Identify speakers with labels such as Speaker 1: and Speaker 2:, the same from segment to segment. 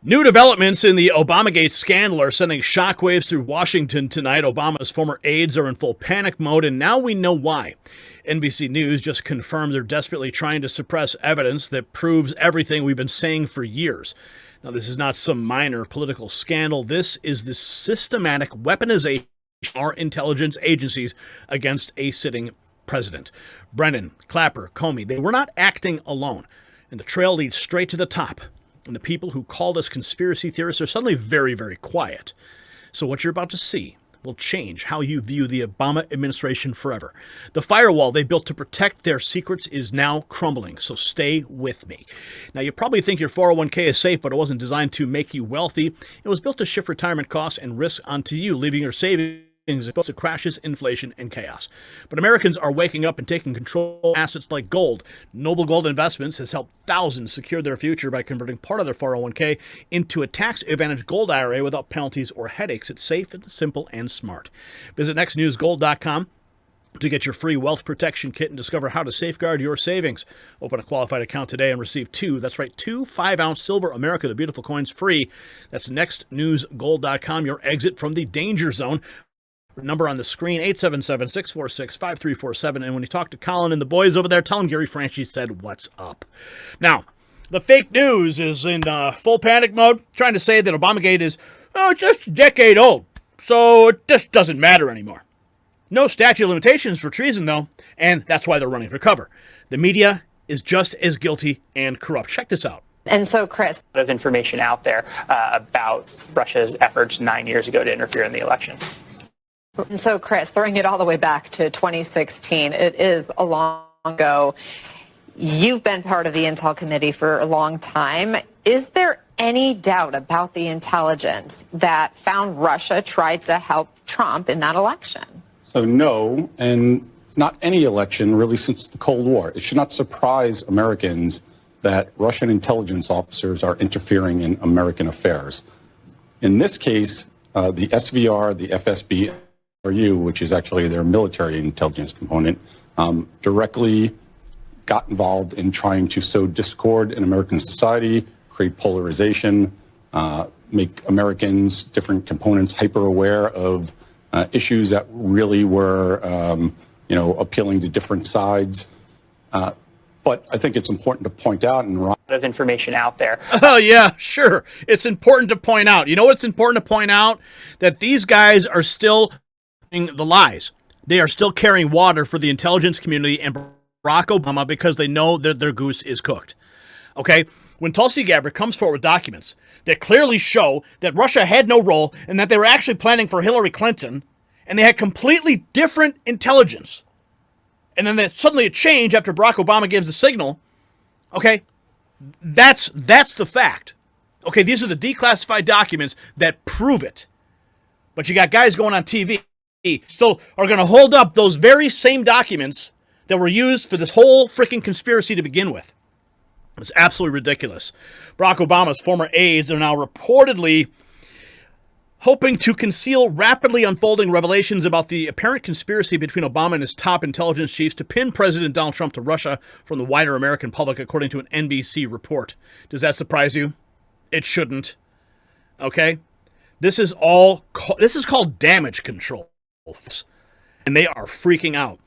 Speaker 1: New developments in the Obamagate scandal are sending shockwaves through Washington tonight. Obama's former aides are in full panic mode, and now we know why. NBC News just confirmed they're desperately trying to suppress evidence that proves everything we've been saying for years. Now, this is not some minor political scandal. This is the systematic weaponization of our intelligence agencies against a sitting president. Brennan, Clapper, Comey, they were not acting alone, and the trail leads straight to the top. And the people who called us conspiracy theorists are suddenly very, very quiet. So what you're about to see will change how you view the Obama administration forever. The firewall they built to protect their secrets is now crumbling, so stay with me. Now, you probably think your 401k is safe, but it wasn't designed to make you wealthy. It was built to shift retirement costs and risks onto you, leaving your savings exposed to crashes, inflation, and chaos. But Americans are waking up and taking control of assets like gold. Noble Gold Investments has helped thousands secure their future by converting part of their 401k into a tax-advantaged gold IRA without penalties or headaches. It's safe, and simple, and smart. Visit nextnewsgold.com to get your free wealth protection kit and discover how to safeguard your savings. Open a qualified account today and receive two 5-ounce silver America the Beautiful coins free. That's nextnewsgold.com, your exit from the danger zone. Number on the screen, 877-646-5347. And when you talk to Colin and the boys over there, tell them Gary Franchi said, what's up? Now, the fake news is in full panic mode, trying to say that Obamagate is just a decade old, so it just doesn't matter anymore. No statute of limitations for treason, though, and that's why they're running for cover. The media is just as guilty and corrupt. Check this out.
Speaker 2: And so, Chris,
Speaker 3: a lot of information out there about Russia's efforts 9 years ago to interfere in the election.
Speaker 2: And so, Chris, throwing it all the way back to 2016, it is a long ago. You've been part of the Intel Committee for a long time. Is there any doubt about the intelligence that found Russia tried to help Trump in that election?
Speaker 4: So no, and not any election really since the Cold War. It should not surprise Americans that Russian intelligence officers are interfering in American affairs. In this case, the SVR, the FSB, which is actually their military intelligence component, directly got involved in trying to sow discord in American society, create polarization, make Americans, different components, hyper-aware of issues that really were, appealing to different sides. But I think it's important to point out, and a lot
Speaker 3: of information out there.
Speaker 1: Oh, yeah, sure. It's important to point out. You know what's important to point out? That these guys are still the lies. They are still carrying water for the intelligence community and Barack Obama because they know that their goose is cooked. Okay? When Tulsi Gabbard comes forward with documents that clearly show that Russia had no role and that they were actually planning for Hillary Clinton and they had completely different intelligence, and then suddenly it changed after Barack Obama gives the signal, okay, that's the fact. Okay, these are the declassified documents that prove it. But you got guys going on TV still are going to hold up those very same documents that were used for this whole freaking conspiracy to begin with. It's absolutely ridiculous. Barack Obama's former aides are now reportedly hoping to conceal rapidly unfolding revelations about the apparent conspiracy between Obama and his top intelligence chiefs to pin President Donald Trump to Russia from the wider American public, according to an NBC report. Does that surprise you? It shouldn't. Okay? This is called damage control. And they are freaking out.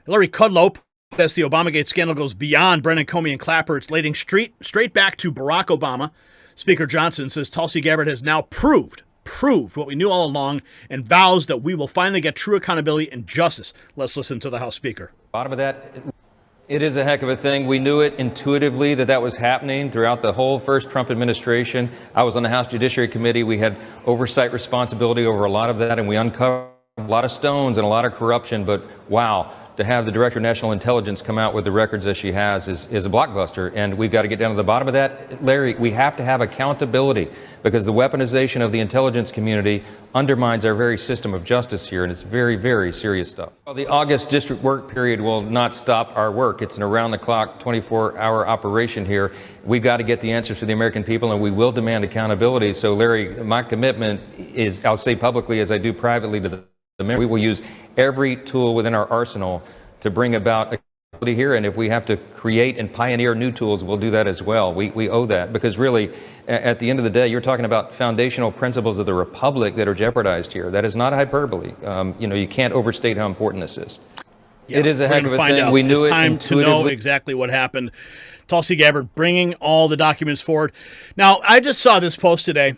Speaker 1: Hillary Kudlow says the Obamagate scandal goes beyond Brennan, Comey, and Clapper. It's leading straight back to Barack Obama. Speaker Johnson says Tulsi Gabbard has now proved what we knew all along and vows that we will finally get true accountability and justice. Let's listen to the House Speaker.
Speaker 5: Bottom of that, it is a heck of a thing. We knew it intuitively that was happening throughout the whole first Trump administration. I was on the House Judiciary Committee. We had oversight responsibility over a lot of that, and we uncovered a lot of stones and a lot of corruption. But wow, to have the Director of National Intelligence come out with the records that she has is a blockbuster. And we've got to get down to the bottom of that. Larry, we have to have accountability because the weaponization of the intelligence community undermines our very system of justice here. And it's very, very serious stuff. Well, the August district work period will not stop our work. It's an around-the-clock, 24-hour operation here. We've got to get the answers to the American people, and we will demand accountability. So, Larry, my commitment is, I'll say publicly as I do privately to the we will use every tool within our arsenal to bring about here, and if we have to create and pioneer new tools, we'll do that as well. We owe that, because really, at the end of the day, you're talking about foundational principles of the republic that are jeopardized here. That is not hyperbole. You can't overstate how important this is.
Speaker 1: Yeah,
Speaker 5: it is a heck of a thing. We knew
Speaker 1: it's
Speaker 5: it
Speaker 1: time
Speaker 5: intuitively.
Speaker 1: to know exactly what happened. Tulsi Gabbard bringing all the documents forward. Now, I just saw this post today.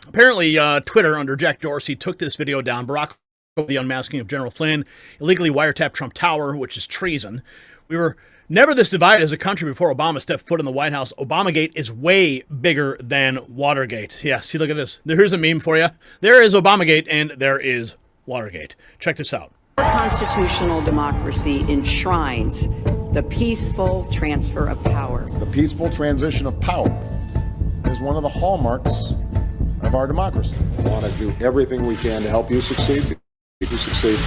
Speaker 1: Apparently, Twitter under Jack Dorsey took this video down. Barack Obama, the unmasking of General Flynn, illegally wiretapped Trump Tower, which is treason. We were never this divided as a country before Obama stepped foot in the White House. Obamagate is way bigger than Watergate. Yeah, see, look at this. Here's a meme for you. There is Obamagate, and there is Watergate. Check this out.
Speaker 6: Our constitutional democracy enshrines the peaceful transfer of power.
Speaker 7: The peaceful transition of power is one of the hallmarks of our democracy. We want to do everything we can to help you succeed. If you succeed,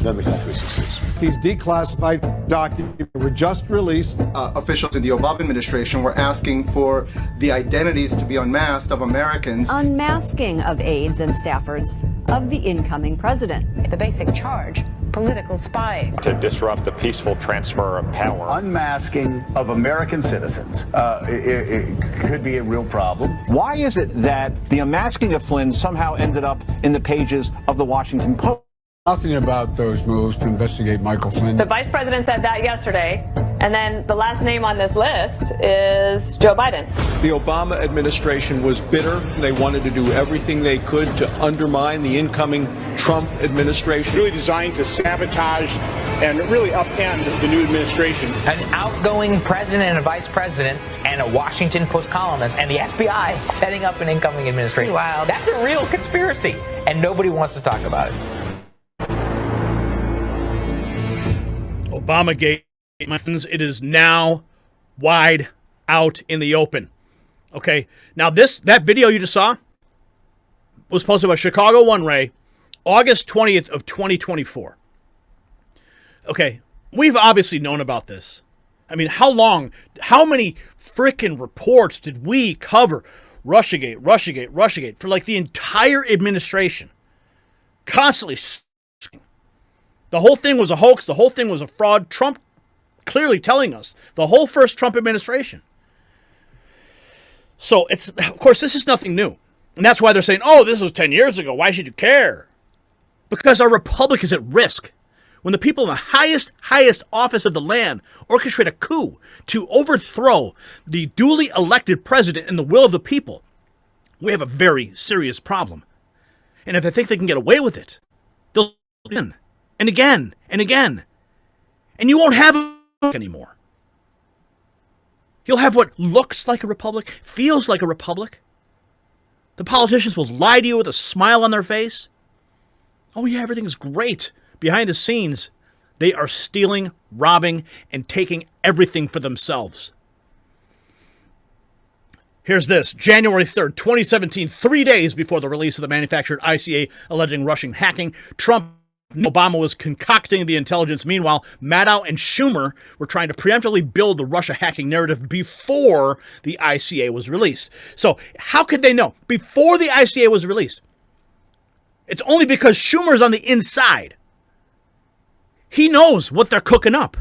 Speaker 7: then the country succeeds.
Speaker 8: These declassified documents were just released.
Speaker 9: Officials in the Obama administration were asking for the identities to be unmasked of Americans.
Speaker 10: Unmasking of aides and staffers of the incoming president.
Speaker 11: The basic charge, political spying.
Speaker 12: To disrupt the peaceful transfer of power.
Speaker 13: Unmasking of American citizens. It could be a real problem.
Speaker 14: Why is it that the unmasking of Flynn somehow ended up in the pages of the Washington Post?
Speaker 8: Nothing about those moves to investigate Michael Flynn.
Speaker 15: The vice president said that yesterday, and then the last name on this list is Joe Biden.
Speaker 16: The Obama administration was bitter. They wanted to do everything they could to undermine the incoming Trump administration.
Speaker 12: Really designed to sabotage and really upend the new administration.
Speaker 17: An outgoing president and a vice president and a Washington Post columnist and the FBI setting up an incoming administration. Wow, that's a real conspiracy, and nobody wants to talk about it.
Speaker 1: Obamagate, my friends, it is now wide out in the open. Okay, now that video you just saw was posted by Chicago One Ray, August 20th of 2024. Okay, we've obviously known about this. I mean, how many freaking reports did we cover? Russiagate, for like the entire administration. Constantly. The whole thing was a hoax. The whole thing was a fraud. Trump clearly telling us. The whole first Trump administration. So, of course, this is nothing new. And that's why they're saying, oh, this was 10 years ago. Why should you care? Because our republic is at risk. When the people in the highest office of the land orchestrate a coup to overthrow the duly elected president and the will of the people, we have a very serious problem. And if they think they can get away with it, they'll win. And again, and again. And you won't have it anymore. You'll have what looks like a republic, feels like a republic. The politicians will lie to you with a smile on their face. Oh yeah, everything is great. Behind the scenes, they are stealing, robbing, and taking everything for themselves. Here's this. January 3rd, 2017, 3 days before the release of the manufactured ICA alleging Russian hacking, Trump Obama was concocting the intelligence. Meanwhile, Maddow and Schumer were trying to preemptively build the Russia hacking narrative before the ICA was released. So how could they know? Before the ICA was released. It's only because Schumer's on the inside. He knows what they're cooking up.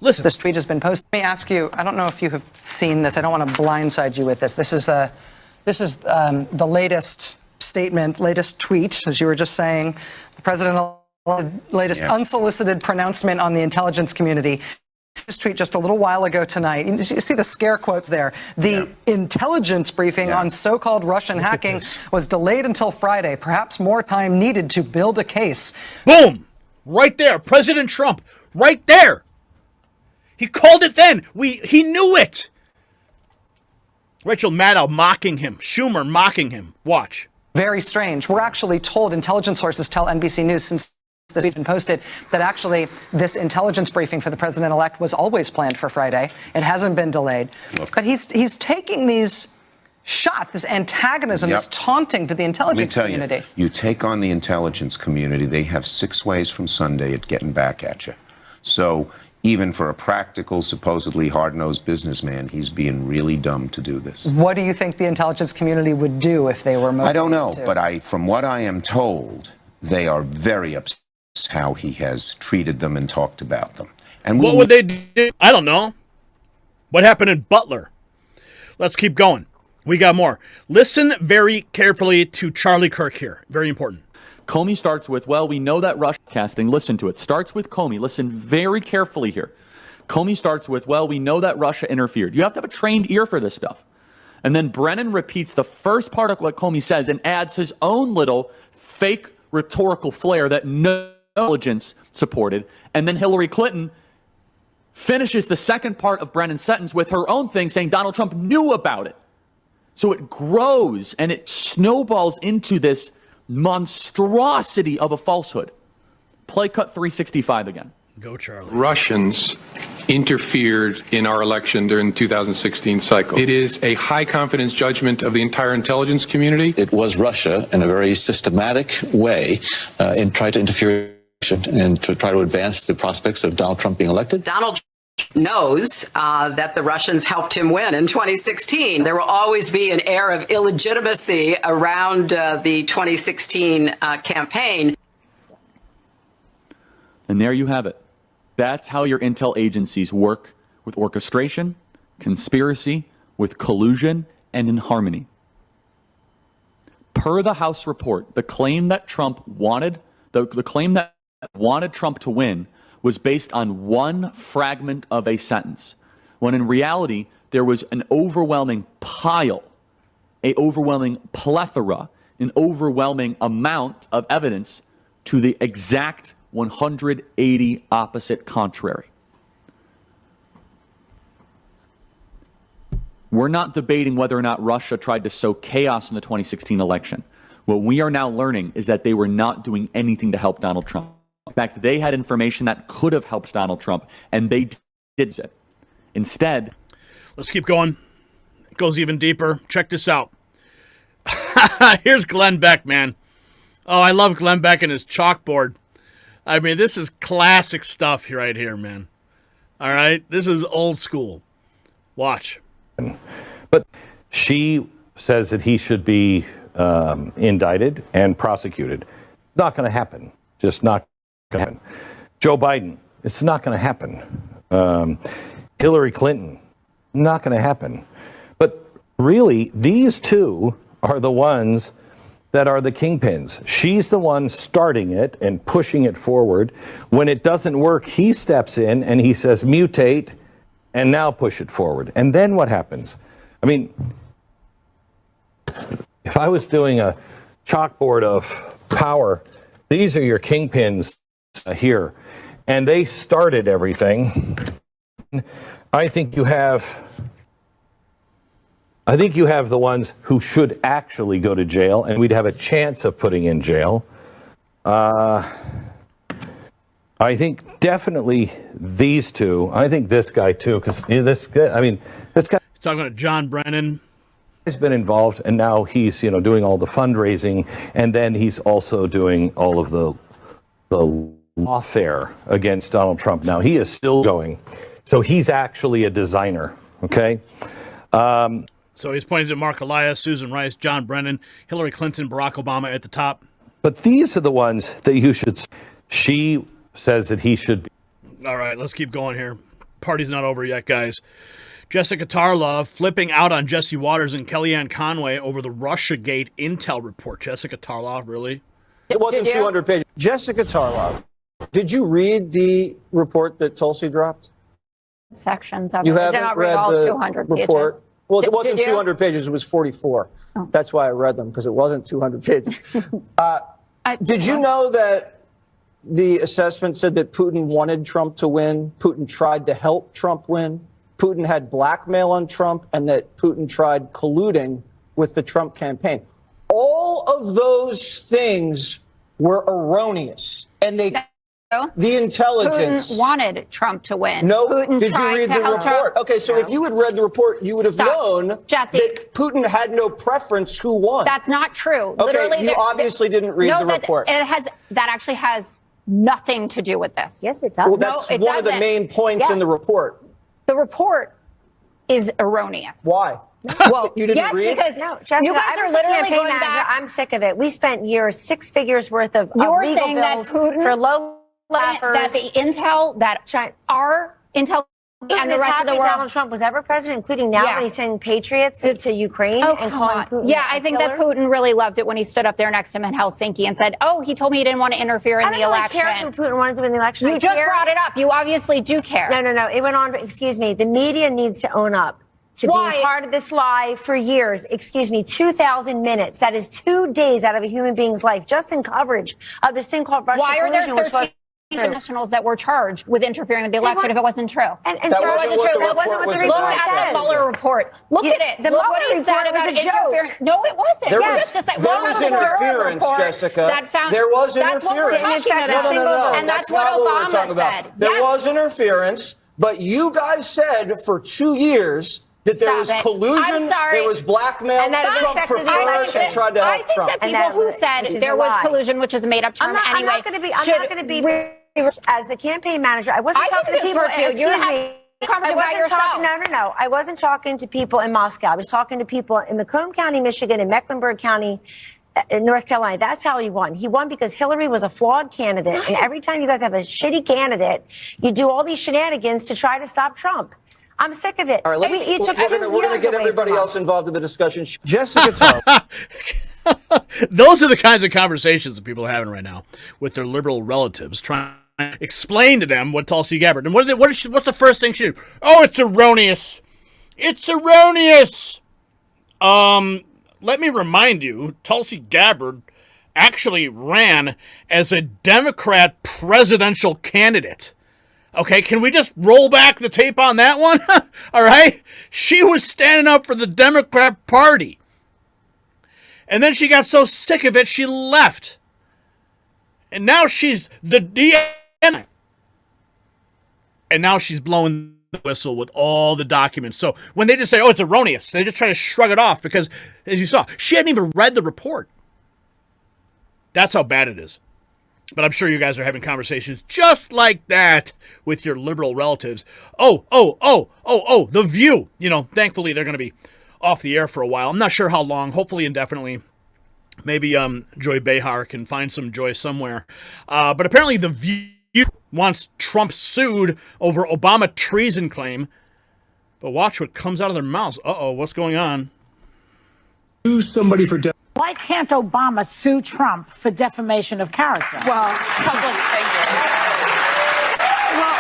Speaker 1: Listen.
Speaker 11: This tweet has been posted. Let me ask you, I don't know if you have seen this. I don't want to blindside you with this. This is the latest statement, latest tweet, as you were just saying. The president latest unsolicited pronouncement on the intelligence community. This tweet just a little while ago tonight. You see the scare quotes there. The intelligence briefing on so-called Russian hacking was delayed until Friday. Perhaps more time needed to build a case.
Speaker 1: Boom! Right there. President Trump. Right there. He called it then. He knew it. Rachel Maddow mocking him. Schumer mocking him. Watch.
Speaker 11: Very strange. We're actually told, intelligence sources tell NBC News since this has been posted, that actually this intelligence briefing for the president-elect was always planned for Friday. It hasn't been delayed. But he's taking these shots, this antagonism, this taunting to the intelligence community.
Speaker 18: You take on the intelligence community, they have 6 ways from Sunday at getting back at you. So even for a practical, supposedly hard-nosed businessman, he's being really dumb to do this.
Speaker 11: What do you think the intelligence community would do if they were motivated?
Speaker 18: I don't know, but from what I am told, they are very upset how he has treated them and talked about them. And
Speaker 1: what would they do? I don't know. What happened in Butler? Let's keep going. We got more. Listen very carefully to Charlie Kirk here. Very important.
Speaker 19: Comey starts with, well, we know that Russia casting. Listen to it. Starts with Comey. Listen very carefully here. Comey starts with, well, we know that Russia interfered. You have to have a trained ear for this stuff. And then Brennan repeats the first part of what Comey says and adds his own little fake rhetorical flair that no intelligence supported. And then Hillary Clinton finishes the second part of Brennan's sentence with her own thing saying Donald Trump knew about it. So it grows and it snowballs into this monstrosity of a falsehood. Play cut 365 again.
Speaker 1: Go, Charlie.
Speaker 20: Russians interfered in our election during the 2016 cycle. It is a high confidence judgment of the entire intelligence community.
Speaker 21: It was Russia in a very systematic way in trying to interfere and to try to advance the prospects of Donald Trump being elected.
Speaker 6: Donald knows that the Russians helped him win in 2016. There will always be an air of illegitimacy around the 2016 campaign.
Speaker 19: And there you have it. That's how your intel agencies work, with orchestration, conspiracy, with collusion, and in harmony. Per the House report, the claim that Trump wanted, the claim that wanted Trump to win was based on one fragment of a sentence, when in reality, there was an overwhelming pile, an overwhelming plethora, an overwhelming amount of evidence to the exact 180 opposite contrary. We're not debating whether or not Russia tried to sow chaos in the 2016 election. What we are now learning is that they were not doing anything to help Donald Trump. In fact, they had information that could have helped Donald Trump, and they did it. Instead,
Speaker 1: let's keep going. It goes even deeper. Check this out. Here's Glenn Beck, man. Oh, I love Glenn Beck and his chalkboard. I mean, this is classic stuff right here, man. All right? This is old school. Watch.
Speaker 22: But she says that he should be indicted and prosecuted. Not going to happen. Just not going to happen. Joe Biden, it's not going to happen. Hillary Clinton, not going to happen. But really, these two are the ones that are the kingpins. She's the one starting it and pushing it forward. When it doesn't work, he steps in and he says, mutate, and now push it forward. And then what happens? I mean, if I was doing a chalkboard of power, these are your kingpins here. And they started everything. I think you have the ones who should actually go to jail, and we'd have a chance of putting in jail. I think definitely these two. I think this guy too, because this guy. He's
Speaker 1: talking about John Brennan.
Speaker 22: He's been involved, and now he's doing all the fundraising, and then he's also doing all of the lawfare against Donald Trump. Now he is still going, so he's actually a designer. Okay.
Speaker 1: So he's pointing to Mark Elias, Susan Rice, John Brennan, Hillary Clinton, Barack Obama at the top.
Speaker 22: But these are the ones that you should. She says that he should be.
Speaker 1: All right, let's keep going here. Party's not over yet, guys. Jessica Tarlov flipping out on Jesse Waters and Kellyanne Conway over the Russiagate intel report. Jessica Tarlov, really?
Speaker 23: It wasn't 200 pages. Jessica Tarlov, did you read the report that Tulsi dropped?
Speaker 24: Sections of
Speaker 23: You
Speaker 24: it. I
Speaker 23: haven't
Speaker 24: did not
Speaker 23: read
Speaker 24: read all
Speaker 23: the
Speaker 24: 200
Speaker 23: report?
Speaker 24: pages.
Speaker 23: Well, it
Speaker 24: Did
Speaker 23: wasn't
Speaker 24: you?
Speaker 23: 200 pages. It was 44.
Speaker 24: Oh.
Speaker 23: That's why I read them, because it wasn't 200 pages. Did you know that the assessment said that Putin wanted Trump to win? Putin tried to help Trump win? Putin had blackmail on Trump, and that Putin tried colluding with the Trump campaign. All of those things were erroneous, and the intelligence
Speaker 24: Putin wanted Trump to win.
Speaker 23: No,
Speaker 24: Putin
Speaker 23: did you
Speaker 24: tried
Speaker 23: read
Speaker 24: to
Speaker 23: the
Speaker 24: help
Speaker 23: report?
Speaker 24: Trump.
Speaker 23: Okay, so if you had read the report, you would have known
Speaker 24: that
Speaker 23: Putin had no preference who won.
Speaker 24: That's not true.
Speaker 23: Okay,
Speaker 24: Literally,
Speaker 23: you obviously didn't read the report.
Speaker 24: That actually has nothing to do with this.
Speaker 25: Yes, it does.
Speaker 23: Well, that's one of the main points in the report.
Speaker 24: The report is erroneous.
Speaker 23: Why?
Speaker 24: Well,
Speaker 23: You didn't
Speaker 24: yes,
Speaker 23: read?
Speaker 24: because
Speaker 25: No, Jessica,
Speaker 24: you guys
Speaker 25: I
Speaker 24: are
Speaker 25: was
Speaker 24: literally
Speaker 25: campaign
Speaker 24: going
Speaker 25: manager.
Speaker 24: back.
Speaker 25: I'm sick of it. We spent years, 6 figures worth of
Speaker 24: You're
Speaker 25: legal
Speaker 24: saying that
Speaker 25: bills
Speaker 24: Putin
Speaker 25: for low
Speaker 24: that the intel that our intel and the rest of the world.
Speaker 2: Donald Trump was ever president, including now when he's sending patriots to Ukraine and calling Putin.
Speaker 24: Yeah, I think that Putin really loved it when he stood up there next to him in Helsinki and said, "Oh, he told me he didn't want to interfere in the election."
Speaker 2: I don't really care who Putin wanted to win the election.
Speaker 24: You just brought it up. You obviously do care.
Speaker 2: No. It went on. Excuse me. The media needs to own up to being part of this lie for years. 2,000 minutes. That is 2 days out of a human being's life, just in coverage of this thing called Russia collusion.
Speaker 24: Why are there 13 nationals that were charged with interfering with the election if it wasn't true?
Speaker 2: And that wasn't true. That wasn't what the report
Speaker 24: says. Look at the Mueller report. Look at it.
Speaker 2: The
Speaker 24: Look
Speaker 2: Mueller
Speaker 24: what he said about interfering. No, it wasn't.
Speaker 23: There was interference, Jessica. There was interference.
Speaker 24: That's what we're talking about.
Speaker 23: No.
Speaker 24: And that's what Obama said.
Speaker 23: There was interference, but you guys said for 2 years that there was collusion, there was blackmail,
Speaker 24: and that
Speaker 23: Trump preferred and tried to help Trump.
Speaker 24: I think that people who said there was collusion, which is a made-up term anyway,
Speaker 2: I'm not going to be as the campaign manager. I wasn't talking to people. Excuse me. I wasn't talking to people in Moscow. I was talking to people in Macomb County, Michigan, and Mecklenburg County, in North Carolina. That's how he won. He won because Hillary was a flawed candidate, and every time you guys have a shitty candidate, you do all these shenanigans to try to stop Trump. I'm sick of it.
Speaker 23: All right, we're going to get everybody else involved in the discussion. Jessica Tarlov.
Speaker 1: Those are the kinds of conversations that people are having right now with their liberal relatives, trying to explain to them what Tulsi Gabbard and what's the first thing she did? Oh, it's erroneous. It's erroneous. Let me remind you, Tulsi Gabbard actually ran as a Democrat presidential candidate. Okay, can we just roll back the tape on that one? All right? She was standing up for the Democrat Party. And then she got so sick of it, she left. And now she's the DN. And now she's blowing the whistle with all the documents. So when they just say, oh, it's erroneous, they just try to shrug it off because, as you saw, she hadn't even read the report. That's how bad it is. But I'm sure you guys are having conversations just like that with your liberal relatives. Oh, The View. You know, thankfully they're going to be off the air for a while. I'm not sure how long, hopefully indefinitely. Maybe Joy Behar can find some joy somewhere. But apparently The View wants Trump sued over Obama treason claim. But watch what comes out of their mouths. What's going on?
Speaker 3: Sue somebody for Why can't Obama sue Trump for defamation of character?
Speaker 11: Well, public figure. Well,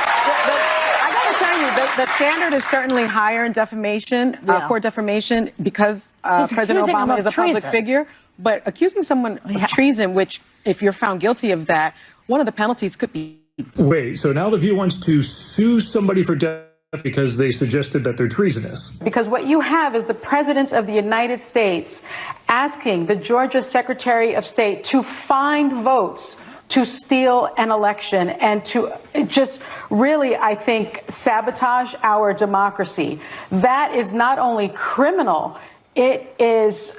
Speaker 11: I got to tell you, the standard is certainly higher in defamation, for defamation, because President Obama is a public figure. But accusing someone of treason, which, if you're found guilty of that, one of the penalties could be.
Speaker 3: Wait, so now The View wants to sue somebody for because they suggested that they're treasonous.
Speaker 11: Because what you have is the President of the United States asking the Georgia Secretary of State to find votes to steal an election and to just really, I think, sabotage our democracy. That is not only criminal, it is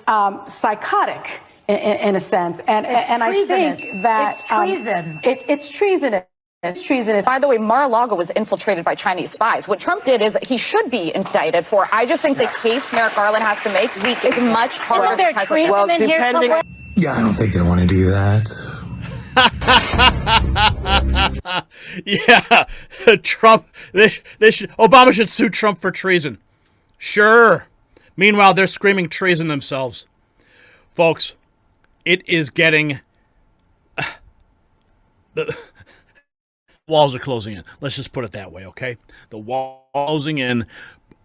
Speaker 11: psychotic in a sense. And I think that
Speaker 3: it's treason.
Speaker 11: It's treasonous. It's treasonous.
Speaker 4: By the way, Mar-a-Lago was infiltrated by Chinese spies. What Trump did is he should be indicted for. I just think the case Merrick Garland has to make is much harder.
Speaker 3: Isn't there treason in here somewhere? Yeah, I don't think they want to do that.
Speaker 1: Yeah, Trump. Obama should sue Trump for treason. Sure. Meanwhile, they're screaming treason themselves, folks. It is getting the walls are closing in. Let's just put it that way, okay? The walls are closing in.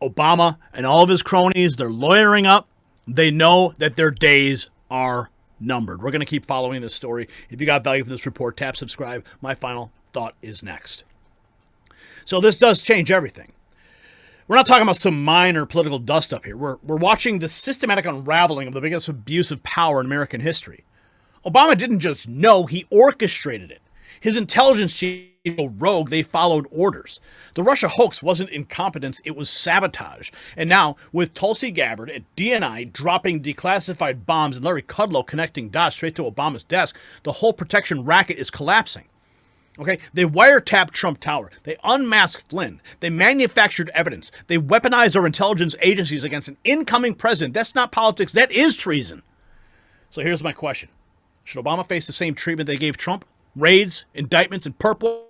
Speaker 1: Obama and all of his cronies, they're lawyering up. They know that their days are numbered. We're going to keep following this story. If you got value from this report, tap subscribe. My final thought is next. So this does change everything. We're not talking about some minor political dust up here. We're watching the systematic unraveling of the biggest abuse of power in American history. Obama didn't just know, he orchestrated it. His intelligence chief, rogue, they followed orders. The Russia hoax wasn't incompetence, it was sabotage. And now, with Tulsi Gabbard at DNI dropping declassified bombs and Larry Kudlow connecting dots straight to Obama's desk, the whole protection racket is collapsing. Okay, they wiretapped Trump Tower. They unmasked Flynn. They manufactured evidence. They weaponized our intelligence agencies against an incoming president. That's not politics. That is treason. So here's my question. Should Obama face the same treatment they gave Trump? raids, indictments in purple?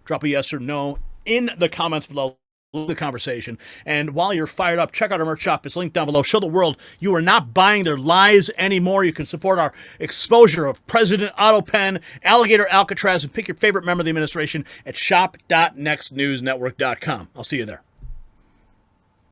Speaker 1: Drop a yes or no in the comments below the conversation. And while you're fired up, check out our merch shop. It's linked down below. Show the world you are not buying their lies anymore. You can support our exposure of President Otto Penn, Alligator Alcatraz, and pick your favorite member of the administration at shop.nextnewsnetwork.com. I'll see you there.